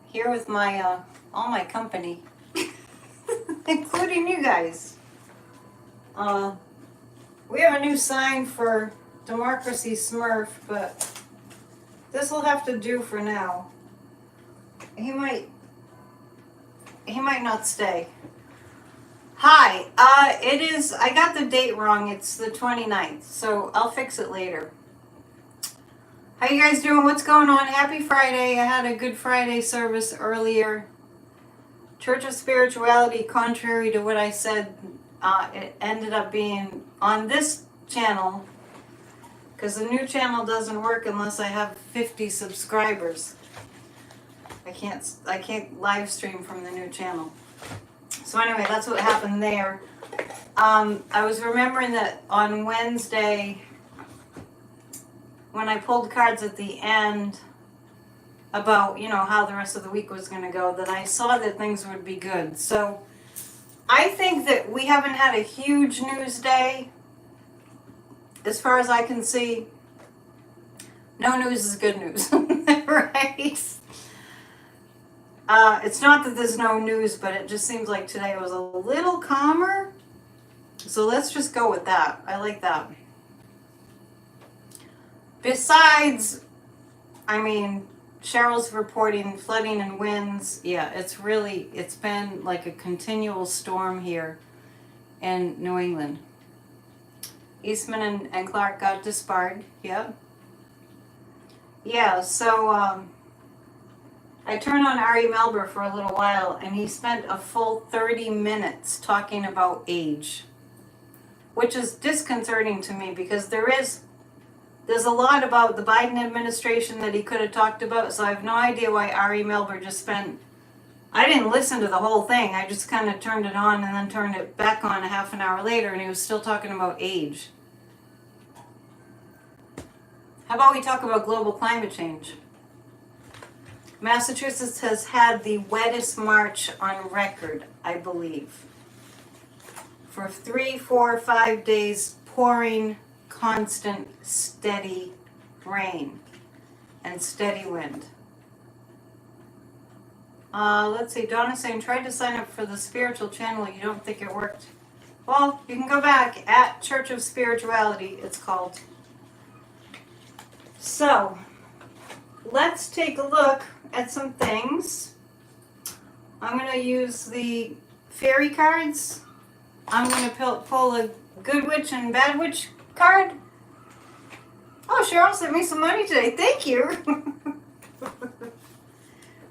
here with my all my company, including you guys. We have a new sign for Democracy Smurf, but this will have to do for now. He might not stay. Hi, it is, I got the date wrong. It's the 29th, so I'll fix it later. How you guys doing? What's going on? Happy Friday. I had a Good Friday service earlier. Church of Spirituality, contrary to what I said, it ended up being on this channel, because the new channel doesn't work unless I have 50 subscribers. I can't live stream from the new channel. So anyway, that's what happened there. I was remembering that on Wednesday, when I pulled cards at the end about, you know, how the rest of the week was going to go, that I saw that things would be good. So I think that we haven't had a huge news day. As far as I can see, no news is good news, right? It's not that there's no news, but it just seems like today was a little calmer. So let's just go with that. I like that. Besides, I mean, Cheryl's reporting flooding and winds. Yeah, it's been like a continual storm here in New England. Eastman and Clark got disbarred. Yep. Yeah, so I turned on Ari Melber for a little while, and he spent a full 30 minutes talking about age, which is disconcerting to me because there's a lot about the Biden administration that he could have talked about, so I have no idea why Ari Melber just spent... I didn't listen to the whole thing. I just kind of turned it on and then turned it back on a half an hour later, and he was still talking about age. How about we talk about global climate change? Massachusetts has had the wettest March on record, I believe. For 3, 4, 5 days, pouring, constant, steady rain and steady wind. Let's see, Donna's saying, tried to sign up for the spiritual channel. You don't think it worked? Well, you can go back at Church of Spirituality, it's called. So, let's take a look at some things. I'm going to use the fairy cards. I'm going to pull a good witch and bad witch card. Oh, Cheryl sent me some money today. Thank you.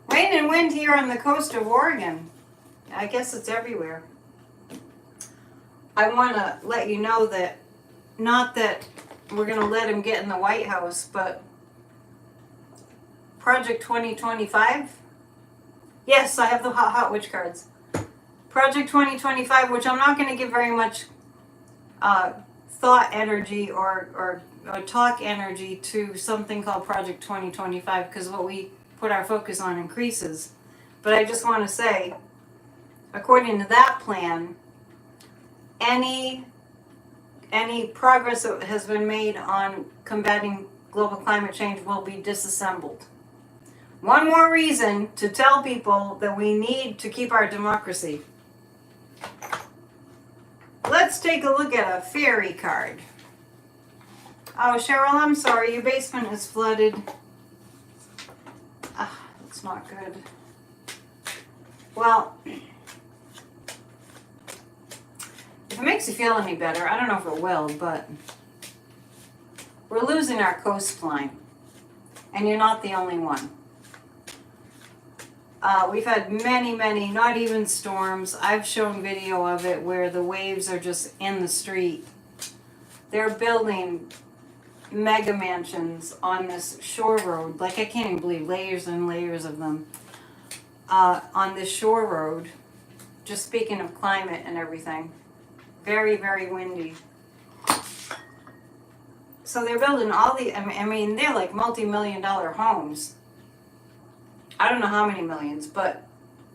Rain and wind here on the coast of Oregon. I guess it's everywhere. I want to let you know that, not that we're going to let him get in the White House, but Project 2025. Yes, I have the hot witch cards. Project 2025, which I'm not going to give very much thought energy or talk energy to something called Project 2025, because what we put our focus on increases. But I just want to say, according to that plan, any progress that has been made on combating global climate change will be disassembled. One more reason to tell people that we need to keep our democracy. Let's take a look at a fairy card. Oh, Cheryl, I'm sorry. Your basement is flooded. That's not good. Well, if it makes you feel any better, I don't know if it will, but we're losing our coastline. And you're not the only one. We've had many, not even storms. I've shown video of it where the waves are just in the street. They're building mega mansions on this shore road. Like, I can't even believe layers and layers of them on this shore road. Just speaking of climate and everything. Very, very windy. So they're building all the, I mean, they're like multi-million-dollar homes. I don't know how many millions, but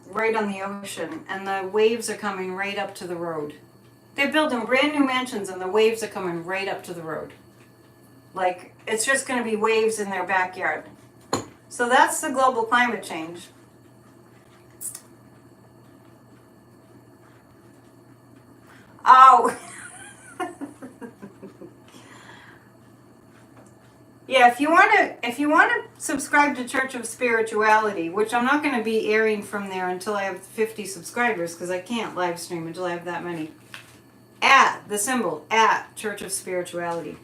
right on the ocean. And the waves are coming right up to the road. They're building brand new mansions and the waves are coming right up to the road. Like, it's just going to be waves in their backyard. So that's the global climate change. Oh. Yeah, if you want to subscribe to Church of Spirituality, which I'm not going to be airing from there until I have 50 subscribers, because I can't live stream until I have that many. At the symbol at Church of Spirituality.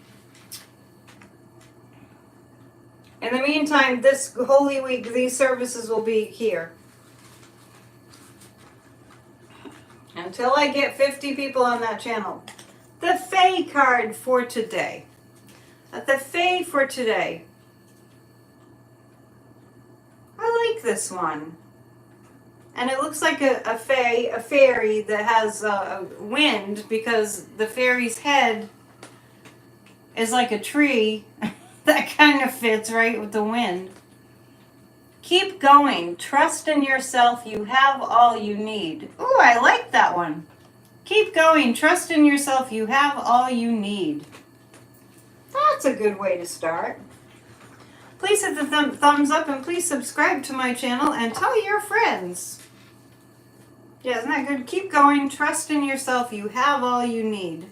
In the meantime, this Holy Week, these services will be here. Until I get 50 people on that channel. The Fae card for today. The Fae for today. I like this one. And it looks like a fae, a fairy that has wind, because the fairy's head is like a tree. That kind of fits right with the wind. Keep going. Trust in yourself. You have all you need. Ooh, I like that one. Keep going. Trust in yourself. You have all you need. That's a good way to start. Please hit the thumbs up and please subscribe to my channel and tell your friends. Yeah, isn't that good? Keep going. Trust in yourself. You have all you need.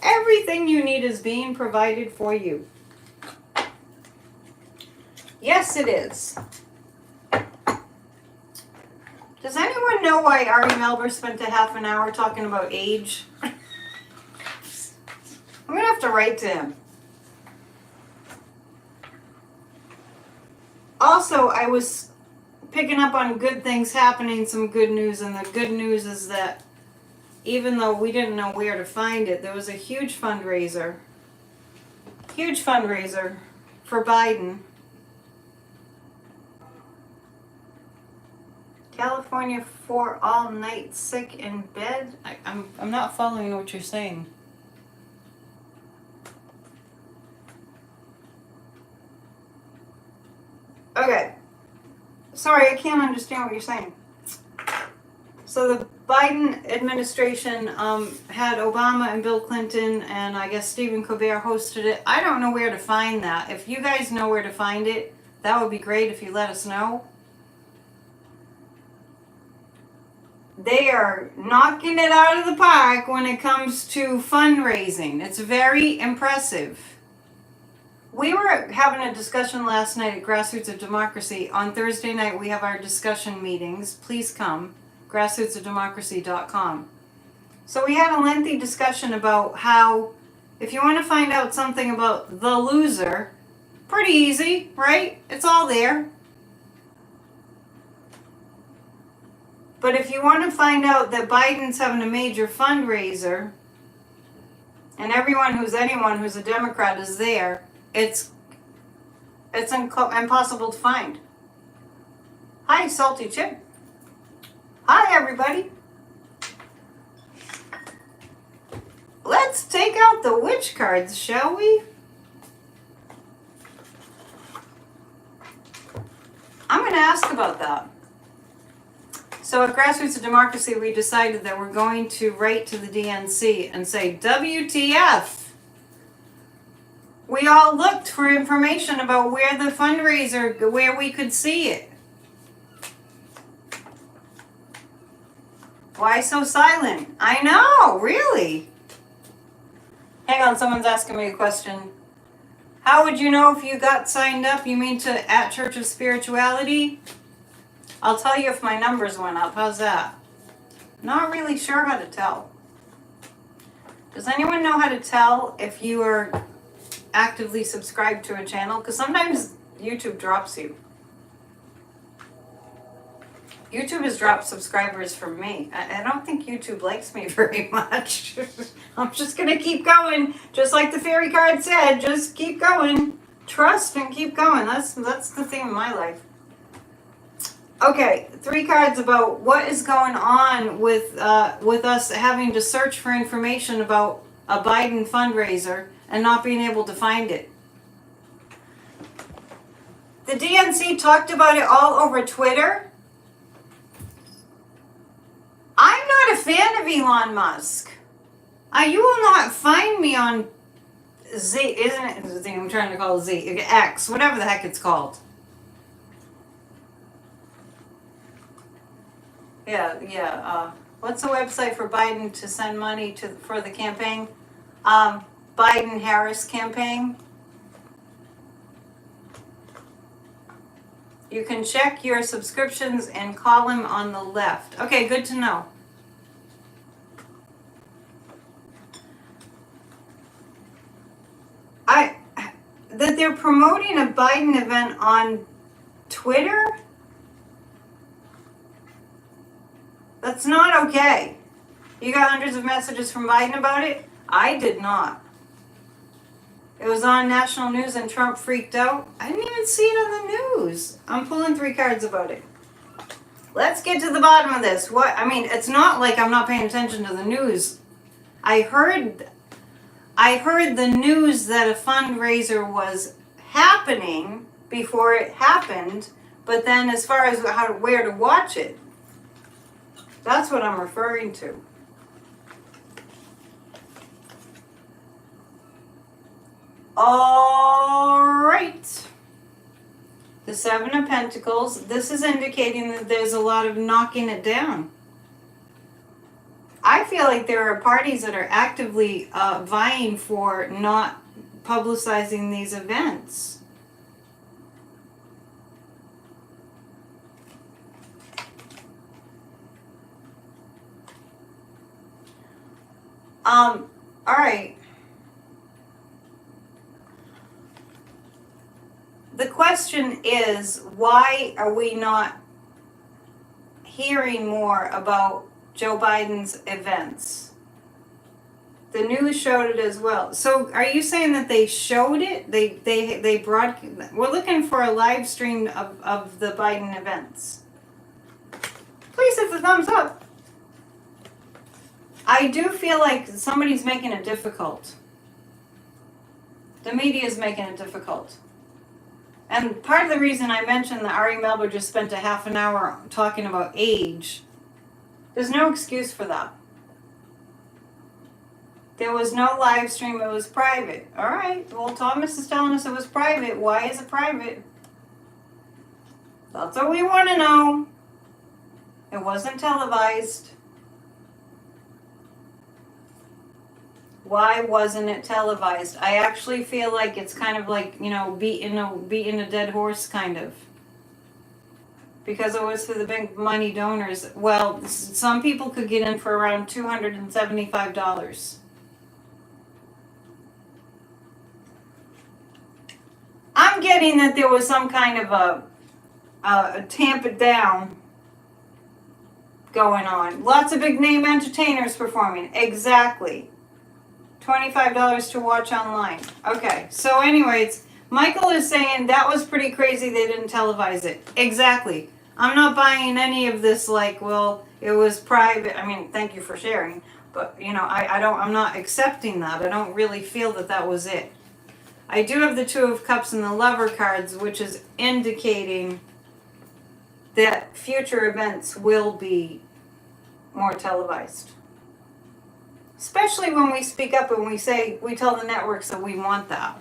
Everything you need is being provided for you. Yes, it is. Does anyone know why Ari Melber spent a half an hour talking about age? I'm going to have to write to him. Also, I was picking up on good things happening, some good news, and the good news is that even though we didn't know where to find it, there was a huge fundraiser for Biden. California for all night sick in bed. I'm not following what you're saying. Okay. Sorry, I can't understand what you're saying. So the Biden administration had Obama and Bill Clinton, and I guess Stephen Colbert hosted it. I don't know where to find that. If you guys know where to find it, that would be great if you let us know. They are knocking it out of the park when it comes to fundraising. It's very impressive. We were having a discussion last night at Grassroots of Democracy. On Thursday night, we have our discussion meetings. Please come. grassrootsofdemocracy.com. So we had a lengthy discussion about how, if you want to find out something about the loser, pretty easy, right? It's all there. But if you want to find out that Biden's having a major fundraiser, and anyone who's a Democrat is there, it's impossible to find. Hi, Salty Chip. Hi, everybody. Let's take out the witch cards, shall we? I'm going to ask about that. So at Grassroots of Democracy, we decided that we're going to write to the DNC and say, WTF! We all looked for information about where the fundraiser, where we could see it. Why so silent? I know, really. Hang on, someone's asking me a question. How would you know if you got signed up? You mean to at Church of Spirituality? I'll tell you if my numbers went up. How's that? Not really sure how to tell. Does anyone know how to tell if you are actively subscribed to a channel? Because sometimes YouTube drops you. YouTube has dropped subscribers from me. I don't think YouTube likes me very much. I'm just going to keep going. Just like the fairy card said, just keep going. Trust and keep going. That's the theme of my life. Okay, 3 cards about what is going on with us having to search for information about a Biden fundraiser and not being able to find it. The DNC talked about it all over Twitter. I'm not a fan of Elon Musk. You will not find me on Z, isn't it? I'm trying to call it Z, X, whatever the heck it's called. Yeah. What's the website for Biden to send money for the campaign? Biden-Harris campaign. You can check your subscriptions and column on the left. Okay, good to know. That they're promoting a Biden event on Twitter? That's not okay. You got hundreds of messages from Biden about it? I did not. It was on national news and Trump freaked out. I didn't even see it on the news. I'm pulling 3 cards about it. Let's get to the bottom of this. It's not like I'm not paying attention to the news. I heard the news that a fundraiser was happening before it happened, but then as far as where to watch it, that's what I'm referring to. All right. The 7 of Pentacles. This is indicating that there's a lot of knocking it down. I feel like there are parties that are actively vying for not publicizing these events. All right. The question is, why are we not hearing more about Joe Biden's events? The news showed it as well. So are you saying that they showed it? They broadcast? We're looking for a live stream of the Biden events. Please hit the thumbs up. I do feel like somebody's making it difficult. The media is making it difficult. And part of the reason I mentioned that Ari Melber just spent a half an hour talking about age, there's no excuse for that. There was no live stream, it was private. All right, well, Thomas is telling us it was private. Why is it private? That's what we want to know. It wasn't televised. Why wasn't it televised? I actually feel like it's kind of like, beating a dead horse, kind of. Because it was for the big money donors. Well, some people could get in for around $275. I'm getting that there was some kind of a tamp it down going on. Lots of big name entertainers performing. Exactly. $25 to watch online. Okay, so anyways, Michael is saying that was pretty crazy they didn't televise it. Exactly. I'm not buying any of this well, it was private. Thank you for sharing. But, I'm not accepting that. I don't really feel that was it. I do have the 2 of Cups and the Lover cards, which is indicating that future events will be more televised. Especially when we speak up and we tell the networks that we want that.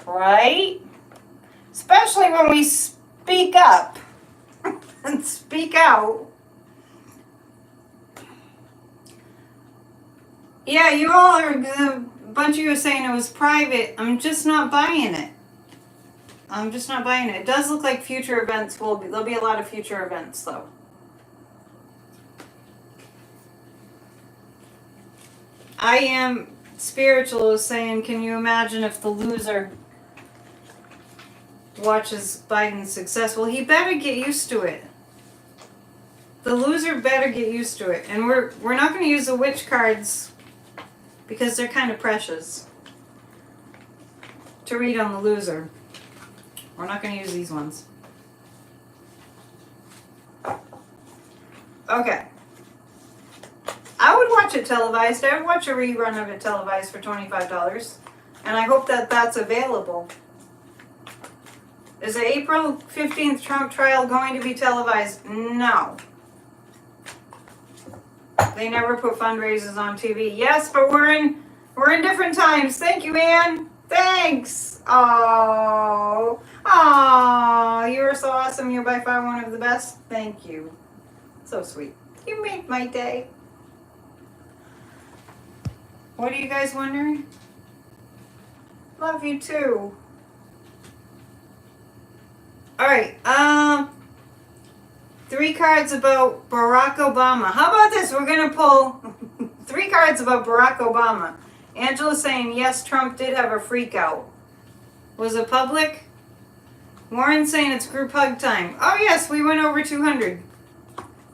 Right? Especially when we speak up and speak out. Yeah, you all are, a bunch of you are saying it was private. I'm just not buying it. It does look like future events there'll be a lot of future events though. I am spiritual is saying, can you imagine if the loser watches Biden's success? Well, he better get used to it. The loser better get used to it. And we're not going to use the witch cards because they're kind of precious to read on the loser. We're not going to use these ones. Okay. I would watch it televised. I would watch a rerun of it televised for $25. And I hope that that's available. Is the April 15th Trump trial going to be televised? No. They never put fundraisers on TV. Yes, but we're in different times. Thank you, Ann. Thanks. Oh, you are so awesome. You're by far one of the best. Thank you. So sweet. You made my day. What are you guys wondering? Love you too. Alright, 3 cards about Barack Obama. How about this? We're gonna pull 3 cards about Barack Obama. Angela's saying, yes, Trump did have a freak out. Was it public? Warren's saying it's group hug time. Oh yes, we went over 200.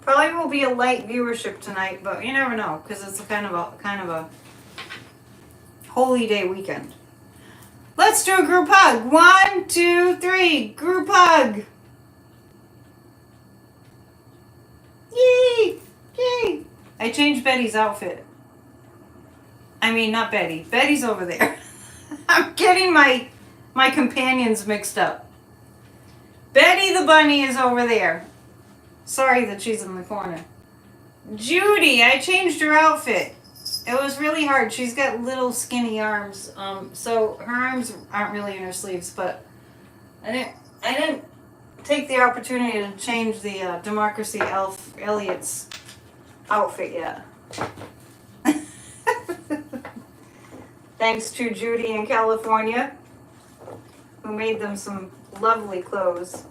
Probably will be a light viewership tonight, but you never know, because it's kind of a holy day weekend. Let's do a group hug. 1, 2, 3. Group hug. Yay! Yay! I changed Betty's outfit. I mean, not Betty. Betty's over there. I'm getting my companions mixed up. Betty the bunny is over there. Sorry that she's in the corner. Judy, I changed her outfit. It was really hard. She's got little skinny arms, so her arms aren't really in her sleeves. But I didn't take the opportunity to change the Democracy Elf Elliot's outfit yet. Thanks to Judy in California, who made them some lovely clothes.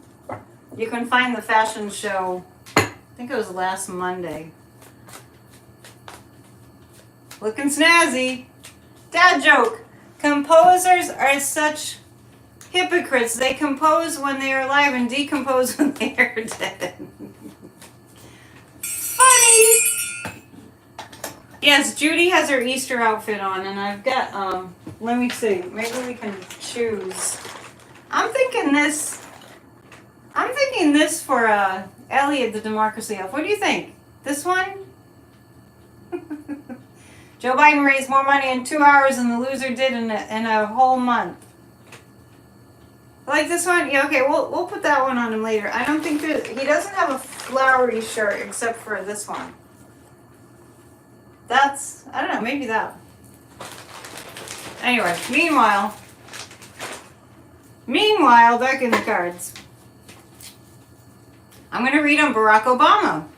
You can find the fashion show, I think it was last Monday. Looking snazzy. Dad joke. Composers are such hypocrites. They compose when they are alive and decompose when they are dead. Funny. Yes, Judy has her Easter outfit on, and I've got, let me see. Maybe we can choose. I'm thinking this for, Elliot, the Democracy Elf. What do you think? This one? Joe Biden raised more money in 2 hours than the loser did in a whole month. Like this one? Yeah, okay, we'll put that one on him later. I don't think that he doesn't have a flowery shirt except for this one. That's, I don't know, maybe that. Anyway, meanwhile, back in the cards. I'm going to read on Barack Obama.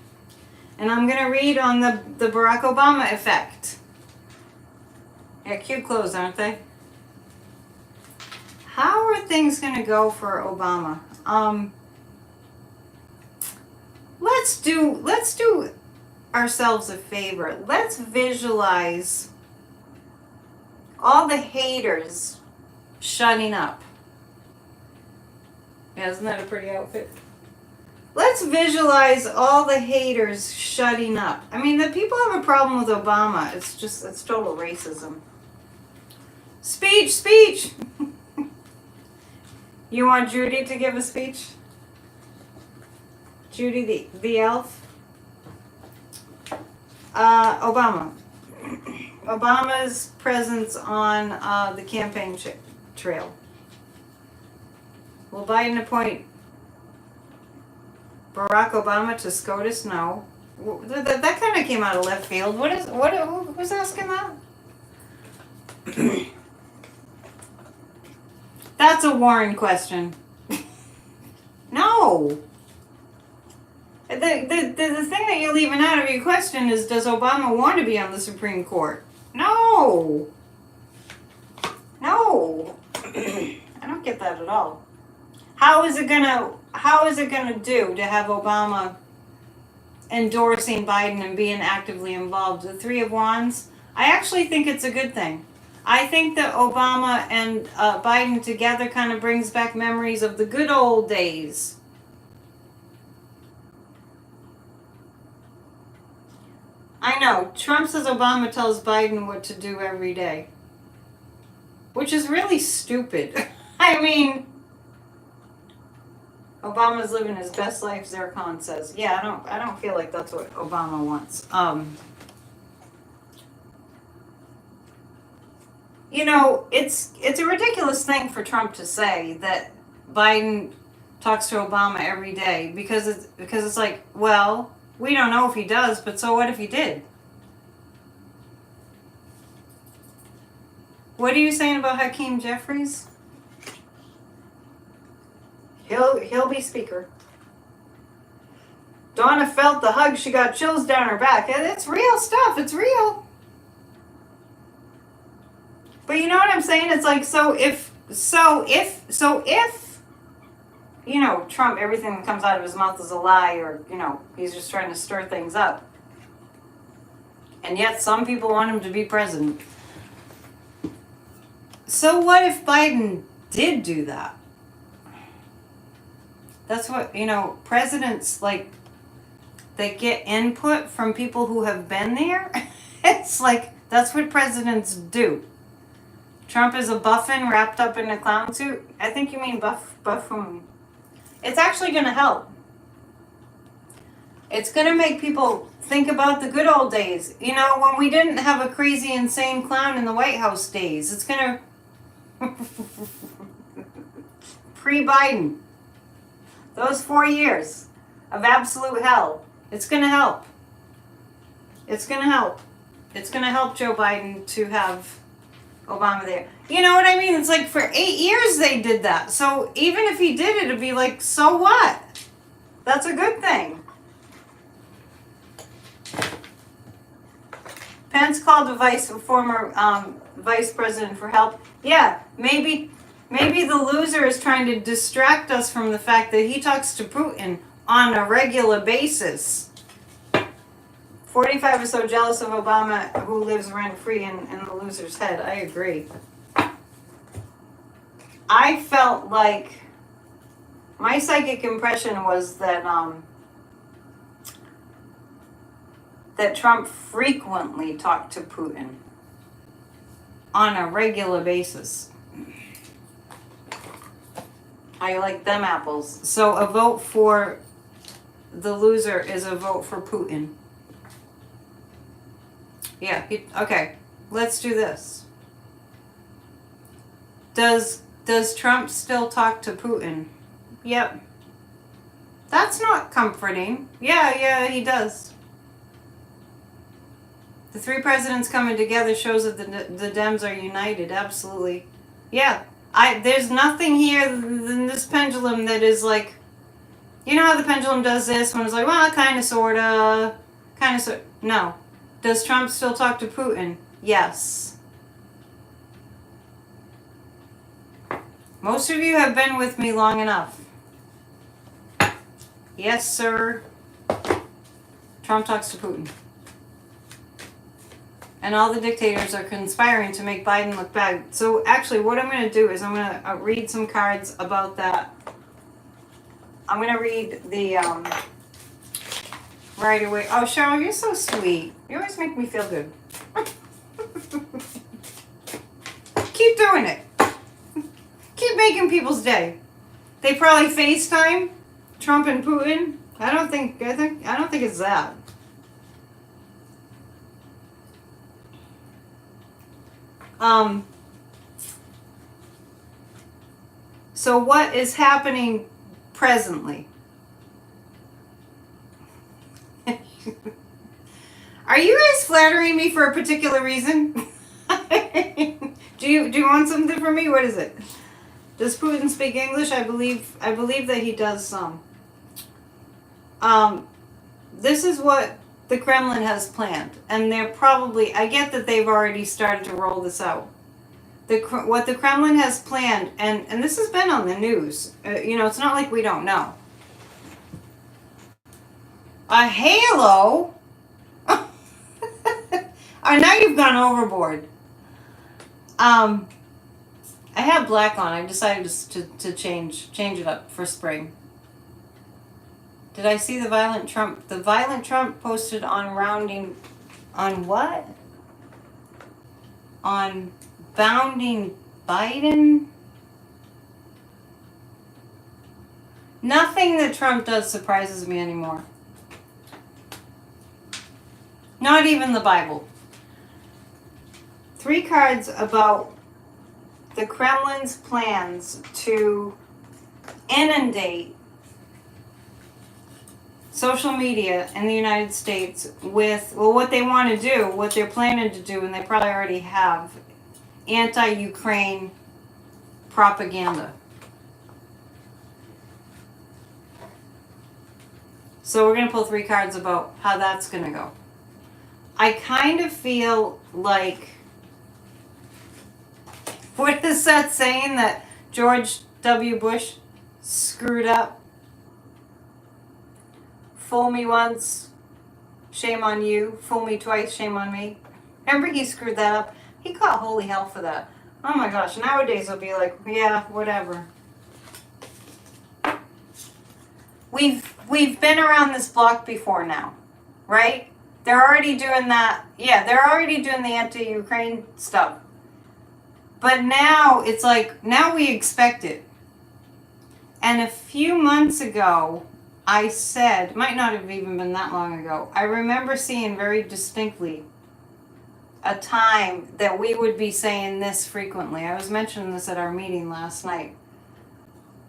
And I'm going to read on the Barack Obama effect. Yeah, cute clothes, aren't they? How are things going to go for Obama? Let's do ourselves a favor. Let's visualize all the haters shutting up. Yeah, isn't that a pretty outfit? Let's visualize all the haters shutting up. I mean, the people have a problem with Obama. It's total racism. Speech! You want Judy to give a speech? Judy the elf? Obama. Obama's presence on the campaign trail. Will Biden appoint Barack Obama to SCOTUS? No. That kind of came out of left field. Who's asking that? That's a Warren question. No. The thing that you're leaving out of your question is, does Obama want to be on the Supreme Court? No. No. I don't get that at all. How is it gonna do to have Obama endorsing Biden and being actively involved? The Three of Wands, I actually think it's a good thing. I think that Obama and Biden together kind of brings back memories of the good old days. I know, Trump says Obama tells Biden what to do every day. Which is really stupid. I mean, Obama's living his best life, Zircon says. Yeah, I don't feel like that's what Obama wants. You know, it's a ridiculous thing for Trump to say that Biden talks to Obama every day because it's like, well, we don't know if he does, but so what if he did? What are you saying about Hakeem Jeffries? He'll be speaker. Donna felt the hug. She got chills down her back. It's real stuff. It's real. But you know what I'm saying? It's like, so if, you know, Trump, everything that comes out of his mouth is a lie, or, you know, he's just trying to stir things up. And yet some people want him to be president. So what if Biden did do that? That's what, you know, presidents, like, they get input from people who have been there. It's like, that's what presidents do. Trump is a buffin wrapped up in a clown suit. I think you mean buffoon. It's actually going to help. It's going to make people think about the good old days. You know, when we didn't have a crazy, insane clown in the White House days. It's going to... Pre-Biden. Those 4 years of absolute hell. It's going to help. It's going to help. It's going to help Joe Biden to have Obama there. You know what I mean? It's like for 8 years they did that. So even if he did it, it'd be like, so what? That's a good thing. Pence called a former vice president for help. Yeah, maybe the loser is trying to distract us from the fact that he talks to Putin on a regular basis. 45 is so jealous of Obama, who lives rent-free in the loser's head. I agree. I felt like my psychic impression was that that Trump frequently talked to Putin on a regular basis. How you like them apples? So a vote for the loser is a vote for Putin. Yeah, okay. Let's do this. Does Trump still talk to Putin? Yep. That's not comforting. Yeah, he does. The three presidents coming together shows that the Dems are united. Absolutely. Yeah. There's nothing here than this pendulum that is like, you know how the pendulum does this when it's like, well, kind of, sort of. No. Does Trump still talk to Putin? Yes. Most of you have been with me long enough. Yes, sir. Trump talks to Putin. And all the dictators are conspiring to make Biden look bad. So actually what I'm going to do is I'm going to read some cards about that. I'm going to read the right away. Oh, Cheryl, you're so sweet. You always make me feel good. Keep doing it. Keep making people's day. They probably FaceTime Trump and Putin. I don't think it's that. So what is happening presently? Are you guys flattering me for a particular reason? Do you want something from me? What is it? Does Putin speak English? I believe that he does some. This is what the Kremlin has planned, and they're probably, I get that they've already started to roll this out. What the Kremlin has planned, and this has been on the news, you know, it's not like we don't know. A halo? Oh, now you've gone overboard. I have black on. I decided to change it up for spring. Did I see the violent Trump? The violent Trump posted on rounding, on what? On bounding Biden? Nothing that Trump does surprises me anymore. Not even the Bible. 3 cards about the Kremlin's plans to inundate social media in the United States with, well, what they want to do, what they're planning to do, and they probably already have, anti-Ukraine propaganda. So we're going to pull 3 cards about how that's going to go. I kind of feel like, what is that saying that George W. Bush screwed up? Fool me once, shame on you. Fool me twice, shame on me. Remember he screwed that up? He caught holy hell for that. Oh my gosh, nowadays it'll be like, yeah, whatever. We've been around this block before now, right? They're already doing that. Yeah, they're already doing the anti-Ukraine stuff. But now it's like, now we expect it. And a few months ago, I said, might not have even been that long ago, I remember seeing very distinctly a time that we would be saying this frequently. I was mentioning this at our meeting last night.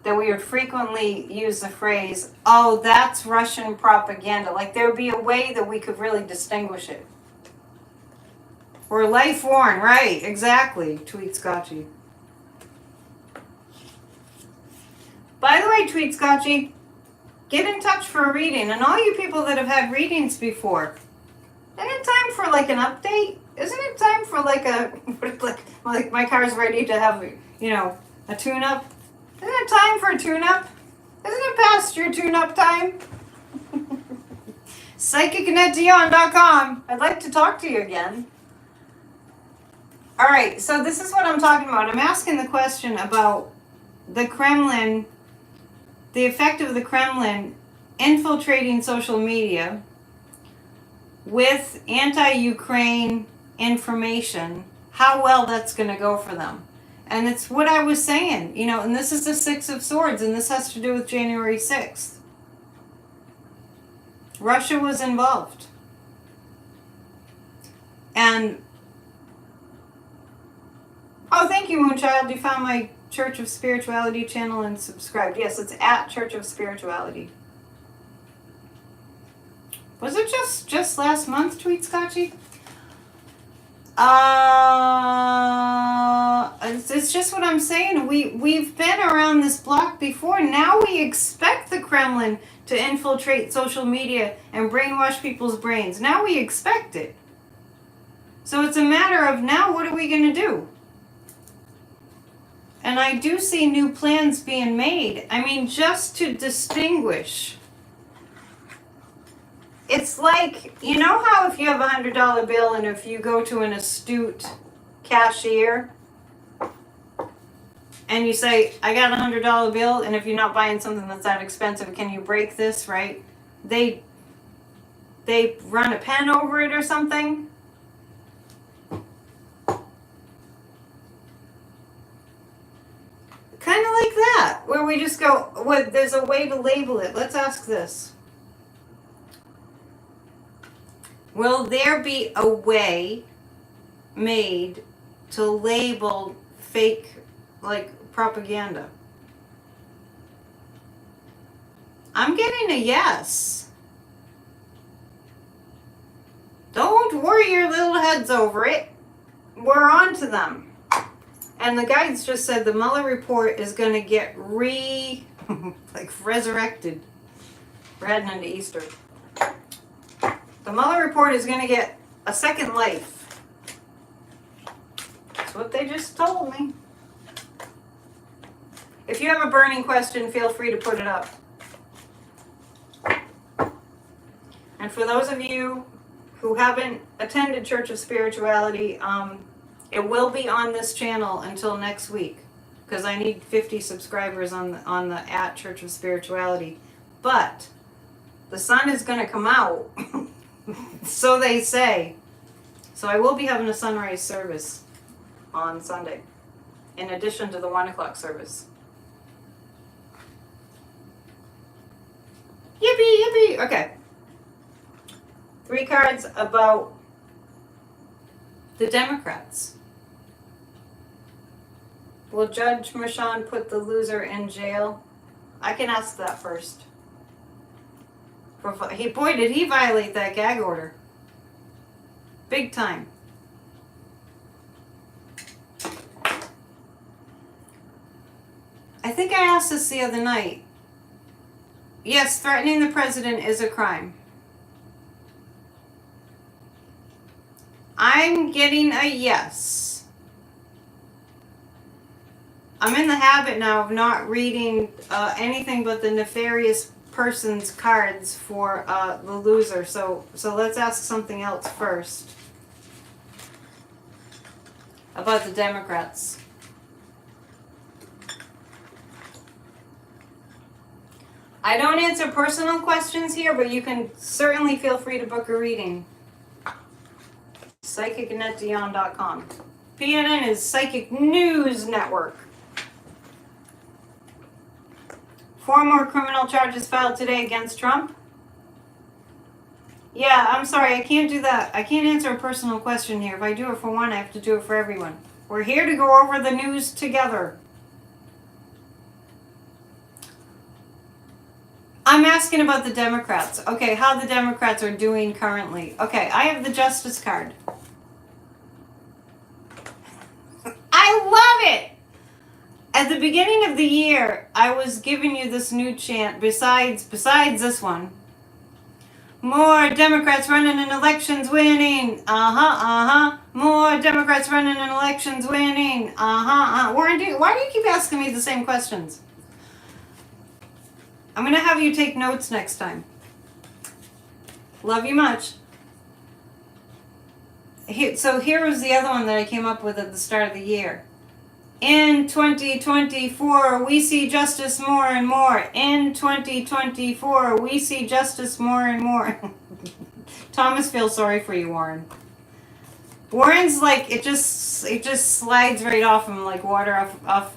That we would frequently use the phrase, oh, that's Russian propaganda. Like there would be a way that we could really distinguish it. We're life worn, right, exactly, Tweet Scotchy. By the way, Tweet Scotchy, get in touch for a reading. And all you people that have had readings before, isn't it time for like an update? Isn't it time for like a, like my car's ready to have, you know, a tune-up? Isn't it time for a tune-up? Isn't it past your tune-up time? PsychicAnnetteDion.com. I'd like to talk to you again. All right, so this is what I'm talking about. I'm asking the question about the Kremlin, the effect of the Kremlin infiltrating social media with anti-Ukraine information, how well that's going to go for them. And it's what I was saying, you know, and this is the 6 of Swords, and this has to do with January 6th. Russia was involved. And, oh, thank you, Moonchild. You found my Church of Spirituality channel and subscribed. Yes, it's at Church of Spirituality. Was it just last month, Tweet Scotchy? It's just what I'm saying. We've been around this block before. Now we expect the Kremlin to infiltrate social media and brainwash people's brains. Now we expect it. So it's a matter of now what are we going to do? And I do see new plans being made. I mean, just to distinguish. It's like, you know how if you have a $100 bill and if you go to an astute cashier and you say, I got a $100 bill, and if you're not buying something that's that expensive, can you break this, right? They run a pen over it or something. Kind of like that, where we just go, well, there's a way to label it. Let's ask this. Will there be a way made to label fake, like, propaganda? I'm getting a yes. Don't worry your little heads over it. We're on to them. And the guides just said the Mueller report is going to get resurrected. We're heading into Easter. The Mueller report is going to get a second life. That's what they just told me. If you have a burning question, feel free to put it up. And for those of you who haven't attended Church of Spirituality, it will be on this channel until next week, because I need 50 subscribers on the at Church of Spirituality. But the sun is going to come out, so they say. So I will be having a sunrise service on Sunday, in addition to the 1 o'clock service. Yippee, yippee. Okay. 3 cards about the Democrats. Will Judge Merchan put the loser in jail? I can ask that first. Boy, did he violate that gag order. Big time. I think I asked this the other night. Yes, threatening the president is a crime. I'm getting a yes. I'm in the habit now of not reading anything but the nefarious person's cards for the loser. So let's ask something else first about the Democrats. I don't answer personal questions here, but you can certainly feel free to book a reading. PsychicAnnetteDion.com. PNN is Psychic News Network. 4 more criminal charges filed today against Trump. Yeah, I'm sorry, I can't do that. I can't answer a personal question here. If I do it for one, I have to do it for everyone. We're here to go over the news together. I'm asking about the Democrats. Okay, how the Democrats are doing currently. Okay, I have the Justice card. I love it! At the beginning of the year, I was giving you this new chant, besides this one. More Democrats running and elections winning. More Democrats running and elections winning. Warren, why do you keep asking me the same questions? I'm going to have you take notes next time. Love you much. So here was the other one that I came up with at the start of the year. In 2024, we see justice more and more. In 2024, we see justice more and more. Thomas feels sorry for you, Warren. Warren's like, it just slides right off him like water off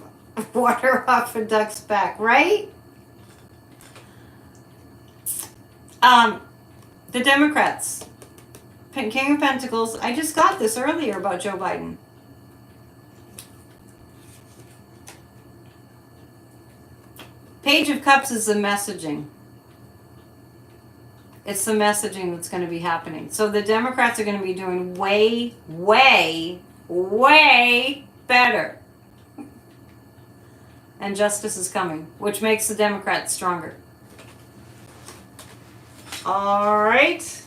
a duck's back, right? The Democrats. King of Pentacles. I just got this earlier about Joe Biden. Page of Cups is the messaging. It's the messaging that's going to be happening. So the Democrats are going to be doing way, way, way better. And justice is coming, which makes the Democrats stronger. All right.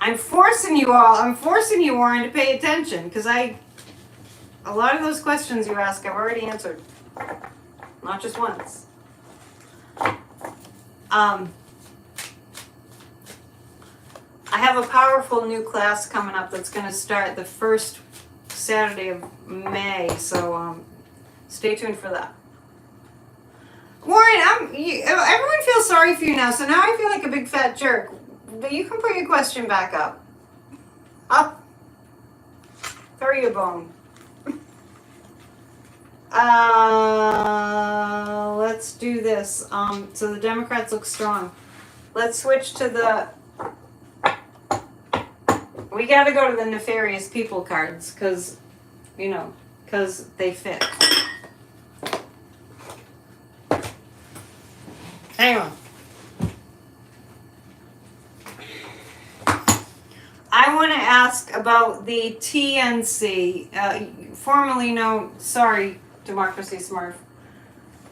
I'm forcing you, Warren, to pay attention, because a lot of those questions you ask, I've already answered. Not just once. I have a powerful new class coming up that's going to start the first Saturday of May, so stay tuned for that. Warren, everyone feels sorry for you now, so now I feel like a big fat jerk. But you can put your question back up. I'll throw you a bone. Let's do this. So the Democrats look strong. Let's switch to the... We got to go to the nefarious people cards, because they fit. Hang on. I want to ask about the TNC, formerly known, sorry, Democracy Smurf,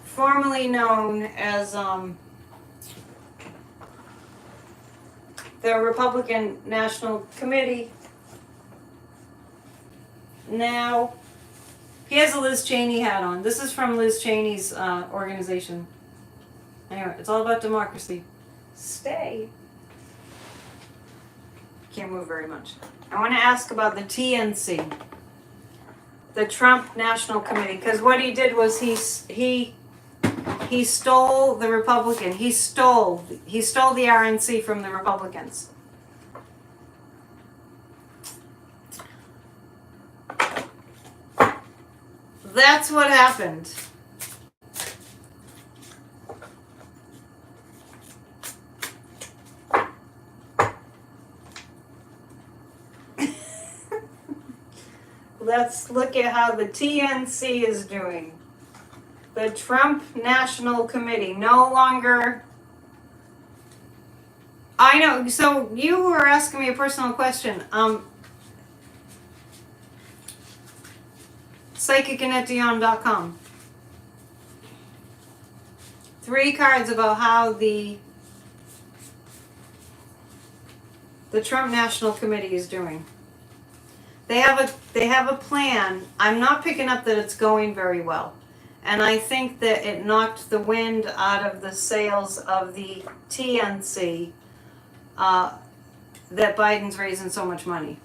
formerly known as the Republican National Committee. Now, he has a Liz Cheney hat on. This is from Liz Cheney's organization. Anyway, it's all about democracy. Stay. Can't move very much. I want to ask about the TNC, the Trump National Committee, because what he did was he stole the Republican. He stole the RNC from the Republicans. That's what happened. Let's look at how the TNC is doing. The Trump National Committee, no longer... I know, so you were asking me a personal question. PsychicAnnetteDion.com. 3 cards about how the Trump National Committee is doing. They have a plan. I'm not picking up that it's going very well. And I think that it knocked the wind out of the sails of the TNC that Biden's raising so much money.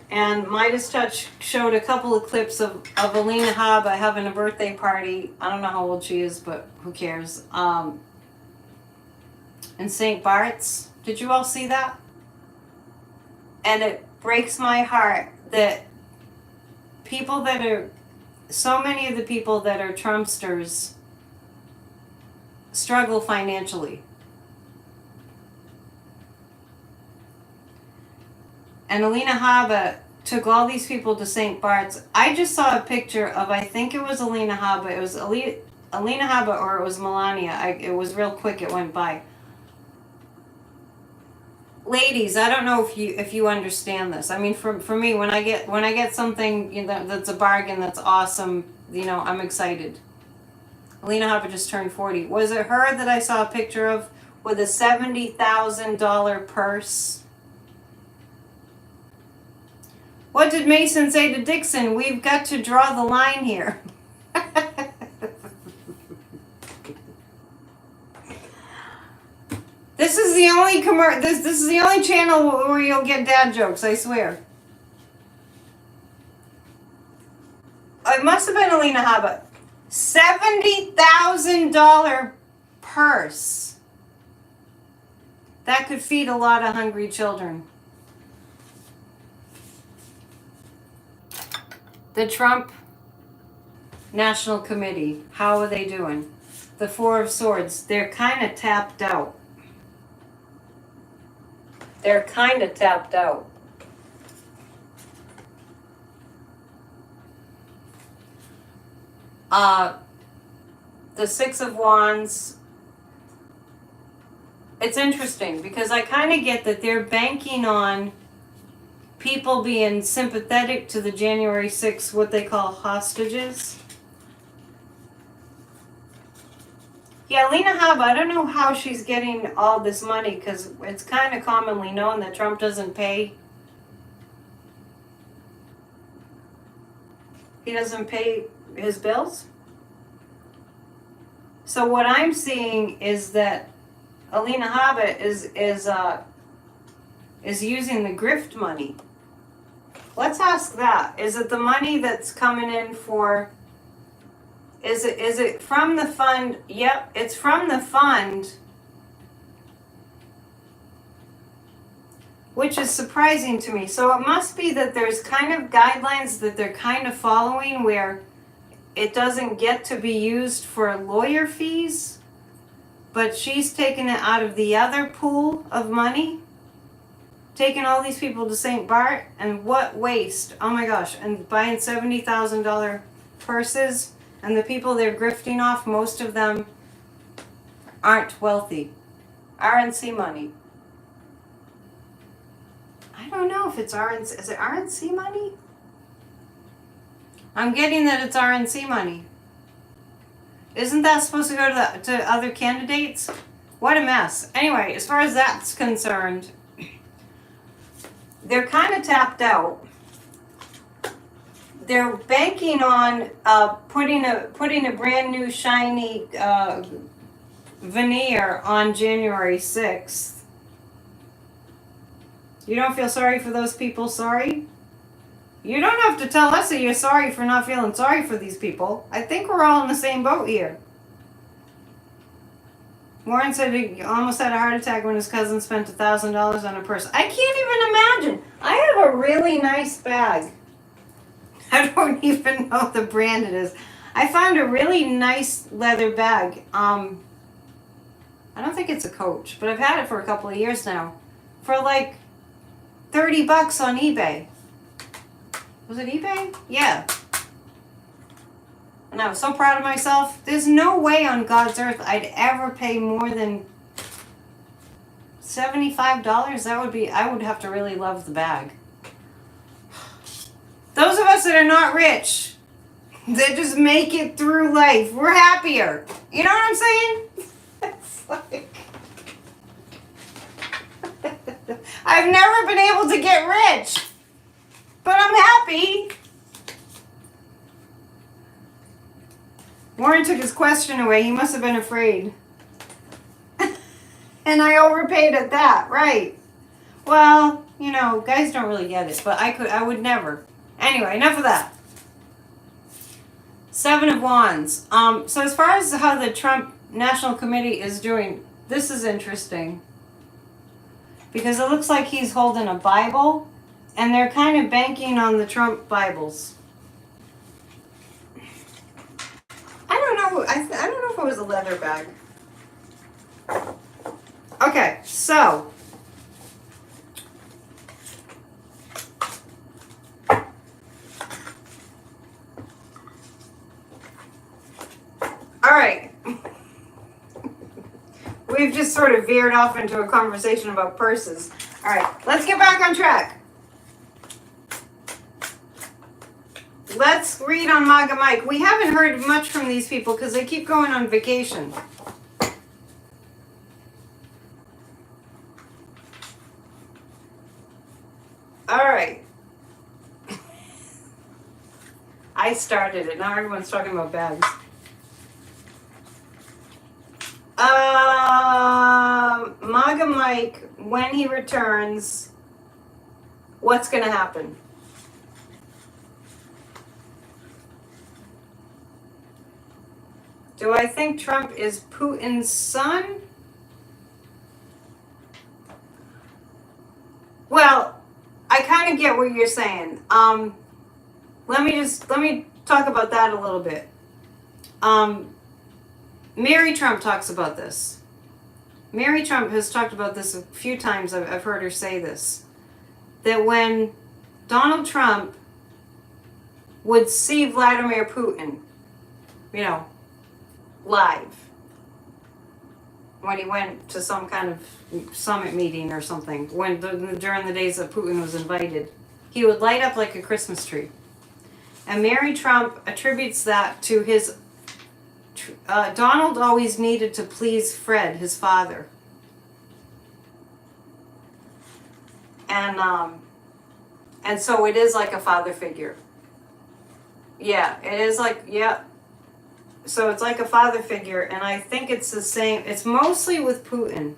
And Midas Touch showed a couple of clips of Alina Habba having a birthday party. I don't know how old she is, but who cares? In St. Bart's. Did you all see that? And it breaks my heart that so many of the people that are Trumpsters struggle financially. And Alina Habba took all these people to St. Bart's. I just saw a picture of, I think it was Alina Habba. It was Alina Habba or it was Melania. It was real quick. It went by. Ladies, I don't know if you understand this. I mean, for me, when I get something that's a bargain, that's awesome, I'm excited. Alina Habba just turned 40. Was it her that I saw a picture of with a $70,000 purse? What did Mason say to Dixon? We've got to draw the line here. This is the only this is the only channel where you'll get dad jokes, I swear. It must have been Alina Habba. $70,000 purse. That could feed a lot of hungry children. The Trump National Committee, how are they doing? The Four of Swords, they're kind of tapped out. They're kind of tapped out. The Six of Wands. It's interesting because I kind of get that they're banking on people being sympathetic to the January 6th, what they call hostages. Yeah, Alina Habba, I don't know how she's getting all this money because it's kind of commonly known that Trump doesn't pay. He doesn't pay his bills. So what I'm seeing is that Alina Habba is using the grift money. Let's ask that. Is it the money that's coming in for... Is it from the fund? Yep, it's from the fund. Which is surprising to me. So it must be that there's kind of guidelines that they're kind of following where it doesn't get to be used for lawyer fees, but she's taking it out of the other pool of money. Taking all these people to St. Bart, and what waste. Oh my gosh, and buying $70,000 purses. And the people they're grifting off, most of them aren't wealthy. RNC money. I don't know if it's RNC. Is it RNC money? I'm getting that it's RNC money. Isn't that supposed to go to other candidates? What a mess. Anyway, as far as that's concerned, they're kind of tapped out. They're banking on putting a brand new shiny veneer on January 6th. You don't feel sorry for those people? Sorry? You don't have to tell us that you're sorry for not feeling sorry for these people. I think we're all in the same boat here. Warren said he almost had a heart attack when his cousin spent $1,000 on a purse. I can't even imagine. I have a really nice bag. I don't even know the brand it is. I found a really nice leather bag. I don't think it's a Coach, but I've had it for a couple of years now. For like $30 on eBay. Was it eBay? Yeah. And I was so proud of myself. There's no way on God's earth I'd ever pay more than $75. That would be, I would have to really love the bag. Those of us that are not rich, that just make it through life. We're happier. You know what I'm saying? It's like, I've never been able to get rich, but I'm happy. Warren took his question away. He must have been afraid. And I overpaid at that, right? Well, you know, guys don't really get it, but I would never. Anyway, enough of that. Seven of Wands. So as far as how the Trump National Committee is doing, this is interesting. Because it looks like he's holding a Bible, and they're kind of banking on the Trump Bibles. I don't know. I don't know if it was a leather bag. Okay, so all right. We've just sort of veered off into a conversation about purses. All right, let's get back on track. Let's read on Maga Mike. We haven't heard much from these people because they keep going on vacation. All right. I started it. Now everyone's talking about bags. Maga Mike, when he returns, what's going to happen? Do I think Trump is Putin's son? Well, I kind of get what you're saying. Let me talk about that a little bit. Mary Trump talks about this. Mary Trump has talked about this a few times. I've heard her say this. That when Donald Trump would see Vladimir Putin, you know, live, when he went to some kind of summit meeting or something, during the days that Putin was invited, he would light up like a Christmas tree. And Mary Trump attributes that to his Donald always needed to please Fred, his father. And so it is like a father figure. Yeah, it is like, yeah. So it's like a father figure, and I think it's the same. It's mostly with Putin.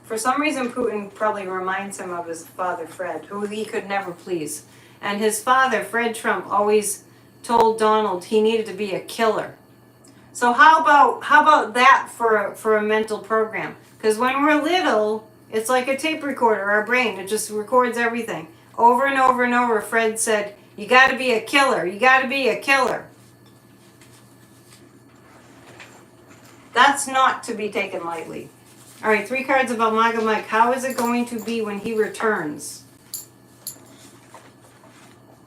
For some reason, Putin probably reminds him of his father, Fred, who he could never please. And his father, Fred Trump, always told Donald he needed to be a killer. So how about that for a mental program? Because when we're little, it's like a tape recorder, our brain. It just records everything. Over and over and over, Fred said, you got to be a killer. You got to be a killer. That's not to be taken lightly. All right, 3 cards about Maga Mike. How is it going to be when he returns?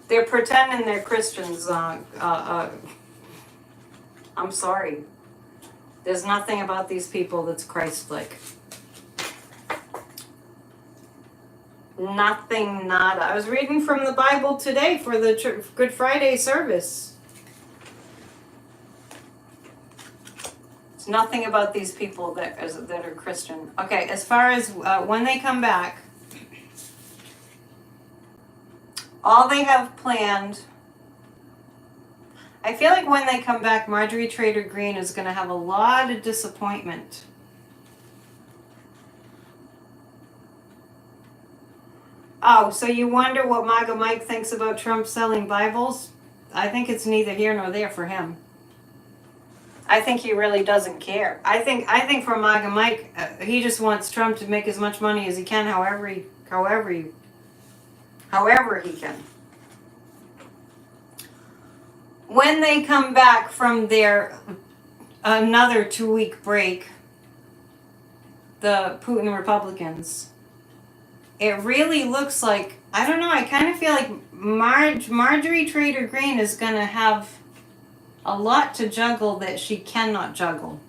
They're pretending they're Christians. I'm sorry. There's nothing about these people that's Christ-like. Nothing, nada. I was reading from the Bible today for the Good Friday service. It's nothing about these people that are Christian. Okay, as far as when they come back, all they have planned, I feel like when they come back, Marjorie Taylor Greene is going to have a lot of disappointment. Oh, so you wonder what Maga Mike thinks about Trump selling Bibles? I think it's neither here nor there for him. I think he really doesn't care. I think for Maga Mike, he just wants Trump to make as much money as he can, however he can. When they come back from their another 2-week break, the Putin Republicans, it really looks like, I don't know, I kind of feel like Marjorie Taylor Greene is going to have a lot to juggle that she cannot juggle.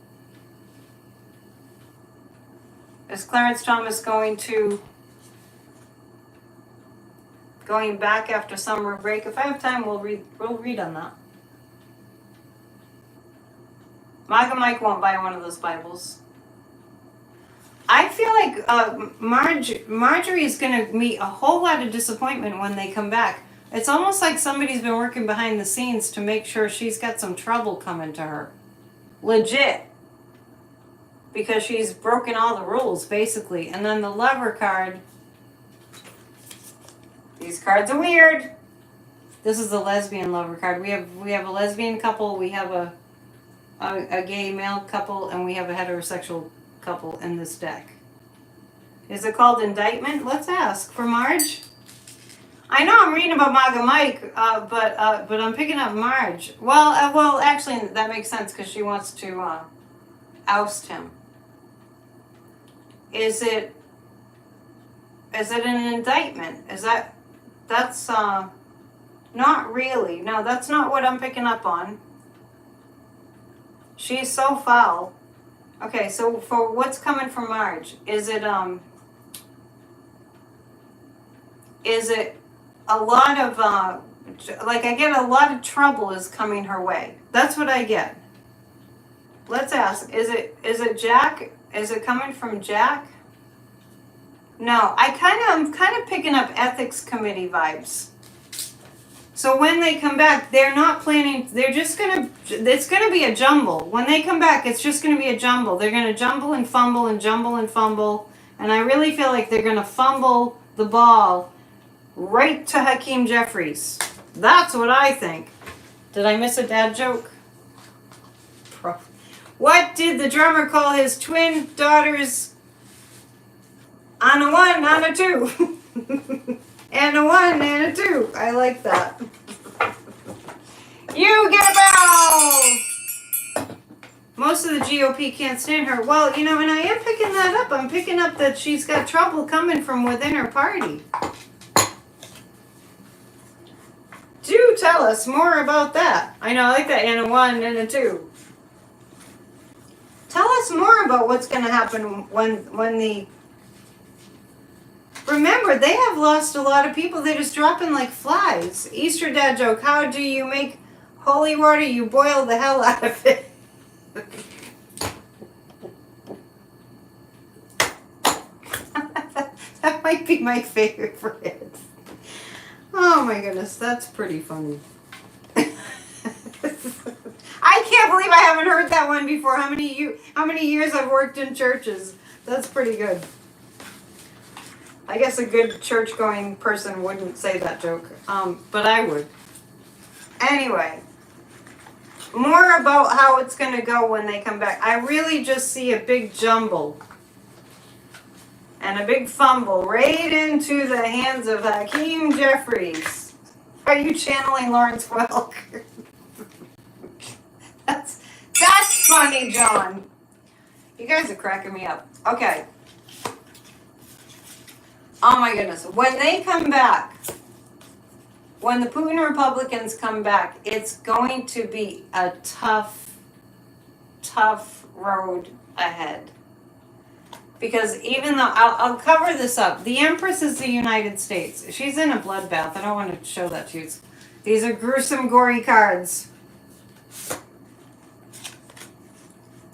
Is Clarence Thomas going back after summer break? If I have time, we'll read on that. Maga Mike won't buy one of those Bibles. I feel like Marjorie is going to meet a whole lot of disappointment when they come back. It's almost like somebody's been working behind the scenes to make sure she's got some trouble coming to her. Legit. Because she's broken all the rules, basically. And then the lover card. These cards are weird. This is the lesbian lover card. We have a lesbian couple, we have a gay male couple, and we have a heterosexual couple in this deck. Is it called indictment? Let's ask for Marge. I know I'm reading about Maga Mike, but I'm picking up Marge. Well, actually, that makes sense because she wants to oust him. Is it an indictment? That's not really. No, that's not what I'm picking up on. She's so foul. Okay, so for what's coming from Marge, is it a lot of like I get a lot of trouble is coming her way. That's what I get. Let's ask. Is it Jack? Is it coming from Jack? No, I'm kind of picking up ethics committee vibes. So when they come back, they're not planning, it's gonna be a jumble. When they come back, it's just gonna be a jumble. They're gonna jumble and fumble and jumble and fumble. And I really feel like they're gonna fumble the ball right to Hakeem Jeffries. That's what I think. Did I miss a dad joke? What did the drummer call his twin daughters? On a 1, on a 2. And a 1 and a 2. I like that. You get a bell! Most of the GOP can't stand her. Well, and I am picking that up. I'm picking up that she's got trouble coming from within her party. Do tell us more about that. I know, I like that. And a 1 and a 2. Tell us more about what's going to happen when the... Remember, they have lost a lot of people. They're just dropping like flies. Easter dad joke. How do you make holy water? You boil the hell out of it. That might be my favorite. Oh my goodness, that's pretty funny. I can't believe I haven't heard that one before. How many years I've worked in churches. That's pretty good. I guess a good church-going person wouldn't say that joke, but I would. Anyway, more about how it's going to go when they come back. I really just see a big jumble and a big fumble right into the hands of Hakeem Jeffries. Are you channeling Lawrence Welk? That's funny, John. You guys are cracking me up. Okay. Oh my goodness. When they come back, when the Putin Republicans come back, it's going to be a tough road ahead. Because even though, I'll cover this up. The Empress is the United States. She's in a bloodbath. I don't want to show that to you. These are gruesome, gory cards.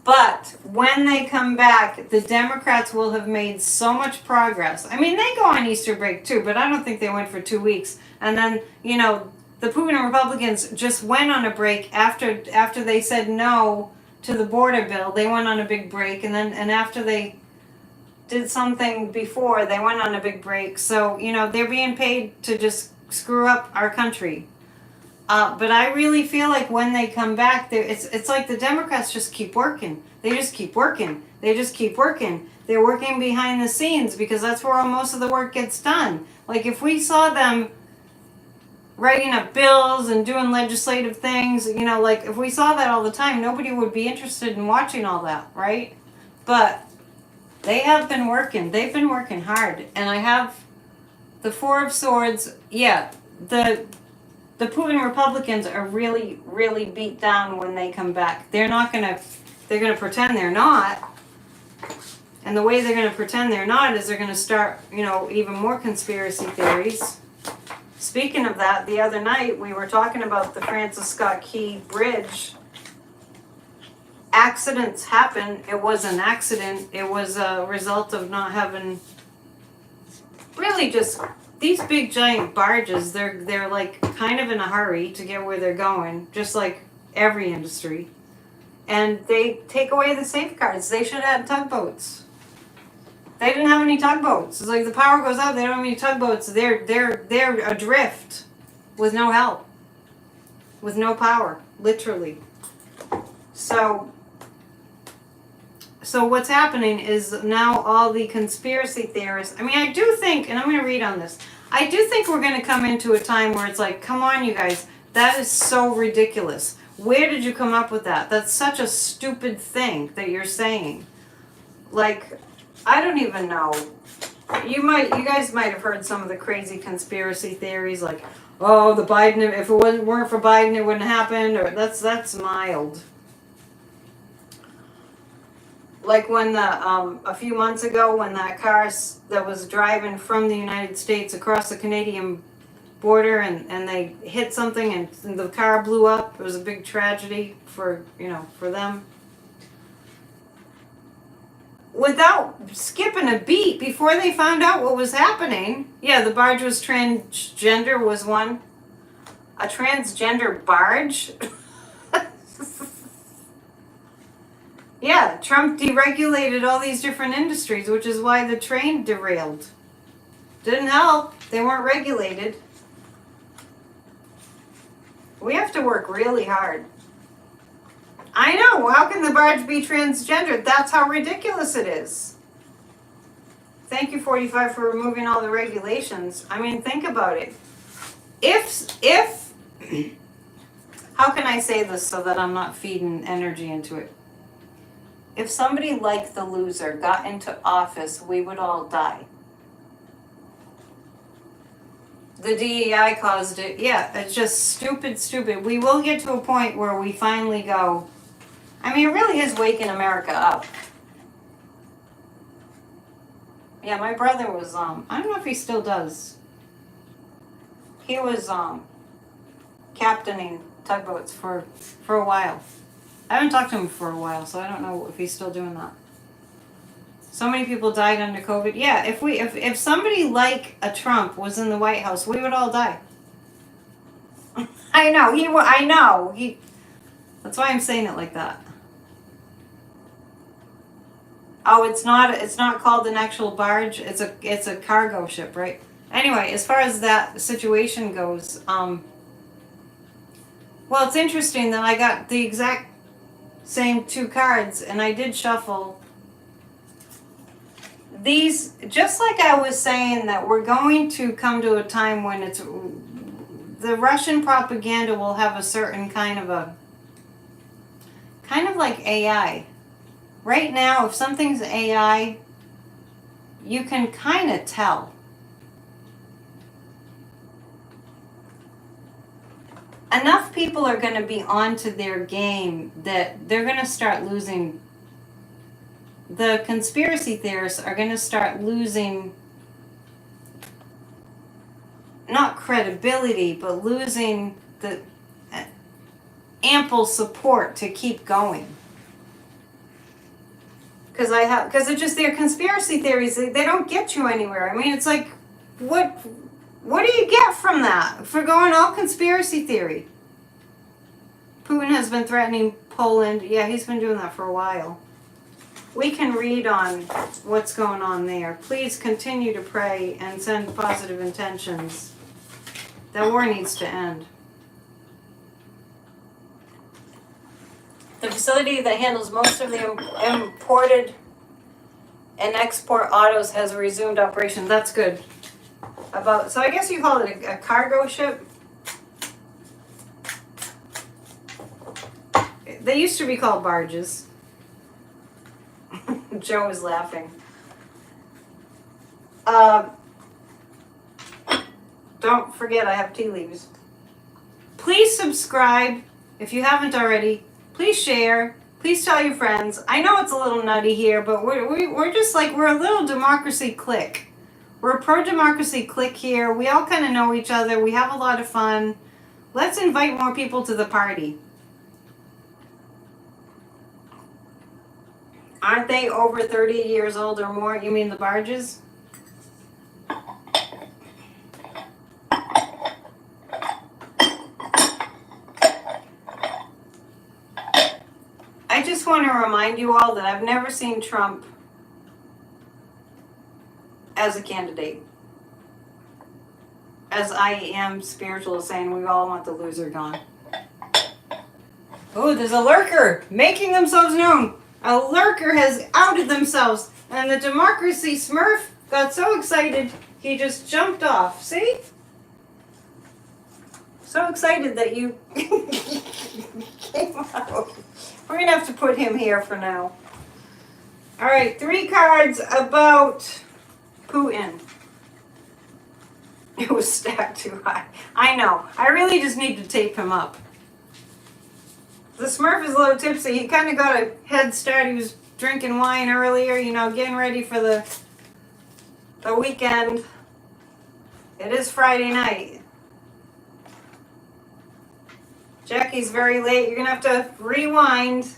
But when they come back, the Democrats will have made so much progress. I mean, they go on Easter break too, but I don't think they went for 2 weeks. And then, the Putin Republicans just went on a break after they said no to the border bill. They went on a big break, and after they did something before, they went on a big break. So, they're being paid to just screw up our country. But I really feel like when they come back, it's like the Democrats just keep working. They just keep working. They just keep working. They're working behind the scenes because that's where most of the work gets done. Like if we saw them writing up bills and doing legislative things, like if we saw that all the time, nobody would be interested in watching all that, right? But they have been working. They've been working hard. And I have the Four of Swords. Yeah, the Putin Republicans are really, really beat down when they come back. They're going to pretend they're not. And the way they're going to pretend they're not is they're going to start, even more conspiracy theories. Speaking of that, the other night we were talking about the Francis Scott Key Bridge. accidents happen. It was an accident. It was a result of not having, really just, these big giant barges, they're like kind of in a hurry to get where they're going, just like every industry. And they take away the safeguards. They should have had tugboats. They didn't have any tugboats. It's like the power goes out, they don't have any tugboats. They're adrift with no help. With no power, literally. So what's happening is now all the conspiracy theorists, I mean, I do think, and I'm going to read on this, I do think we're going to come into a time where it's like, come on, you guys, that is so ridiculous. Where did you come up with that? That's such a stupid thing that you're saying. Like, I don't even know. You guys might have heard some of the crazy conspiracy theories, like, oh, the Biden, if it weren't for Biden, it wouldn't happen, or that's mild. Like when a few months ago, when that car that was driving from the United States across the Canadian border, and they hit something and the car blew up. It was a big tragedy for them. Without skipping a beat, before they found out what was happening, yeah, the barge was transgender was one. A transgender barge? Yeah, Trump deregulated all these different industries, which is why the train derailed. Didn't help. They weren't regulated. We have to work really hard. I know. How can the barge be transgender? That's how ridiculous it is. Thank you, 45, for removing all the regulations. I mean, think about it. If how can I say this so that I'm not feeding energy into it? If somebody like the loser got into office, we would all die. The DEI caused it. Yeah, it's just stupid. We will get to a point where we finally go, I mean, it really is waking America up. Yeah, my brother was, I don't know if he still does. He was, captaining tugboats for a while. I haven't talked to him for a while, so I don't know if he's still doing that. So many people died under COVID. Yeah, if somebody like a Trump was in the White House, we would all die. I know. That's why I'm saying it like that. Oh, it's not called an actual barge. It's a cargo ship, right? Anyway, as far as that situation goes, well, it's interesting that I got the exact same two cards, and I did shuffle these, just like I was saying that we're going to come to a time when the Russian propaganda will have a certain kind of like AI. Right now, if something's AI, you can kind of tell. Enough people are going to be onto their game that they're going to start losing. The conspiracy theorists are going to start losing, not credibility, but losing the ample support to keep going. Because it's just their conspiracy theories. They don't get you anywhere. I mean, it's like, what do you get from that? For going all conspiracy theory. Putin has been threatening Poland. Yeah, he's been doing that for a while. We can read on what's going on there. Please continue to pray and send positive intentions. That war needs to end. The facility that handles most of the imported and export autos has resumed operation. That's good. So I guess you call it a cargo ship. They used to be called barges. Joe is laughing. Don't forget I have tea leaves. Please subscribe if you haven't already. Please share. Please tell your friends. I know it's a little nutty here, but we're just like, we're a little democracy clique. We're a pro-democracy clique here. We all kind of know each other. We have a lot of fun. Let's invite more people to the party. Aren't they over 30 years old or more? You mean the barges? I just want to remind you all that I've never seen Trump as a candidate. As I am spiritual saying we all want the loser gone. Oh, there's a lurker making themselves known. A lurker has outed themselves. And the democracy Smurf got so excited he just jumped off. See? So excited that you came out. We're going to have to put him here for now. All right, 3 cards about Putin. It was stacked too high. I know. I really just need to tape him up. The Smurf is a little tipsy. He kind of got a head start. He was drinking wine earlier, you know, getting ready for the weekend. It is Friday night. Jackie's very late. You're going to have to rewind.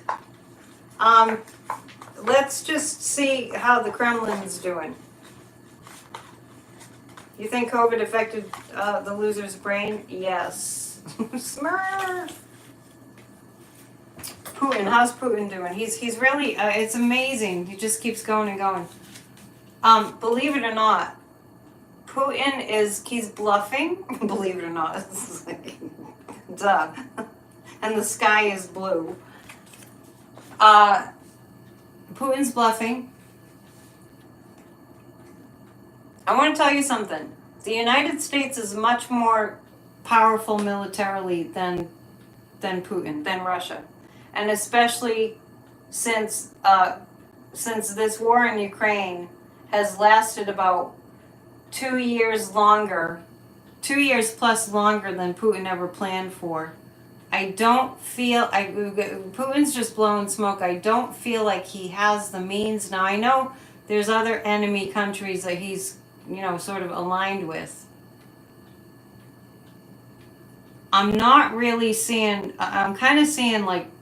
Let's just see how the Kremlin's doing. You think COVID affected the loser's brain? Yes. Smurf. Putin, how's Putin doing? He's really, it's amazing. He just keeps going and going. Believe it or not, Putin he's bluffing. Believe it or not. It's like, duh. And the sky is blue. Putin's bluffing. I want to tell you something. The United States is much more powerful militarily than Putin, than Russia. And especially since this war in Ukraine has lasted about 2 years longer, 2 years plus longer than Putin ever planned for. I don't feel, Putin's just blowing smoke. I don't feel like he has the means. Now I know there's other enemy countries that he's, you know, sort of aligned with. I'm not really seeing, I'm kind of seeing like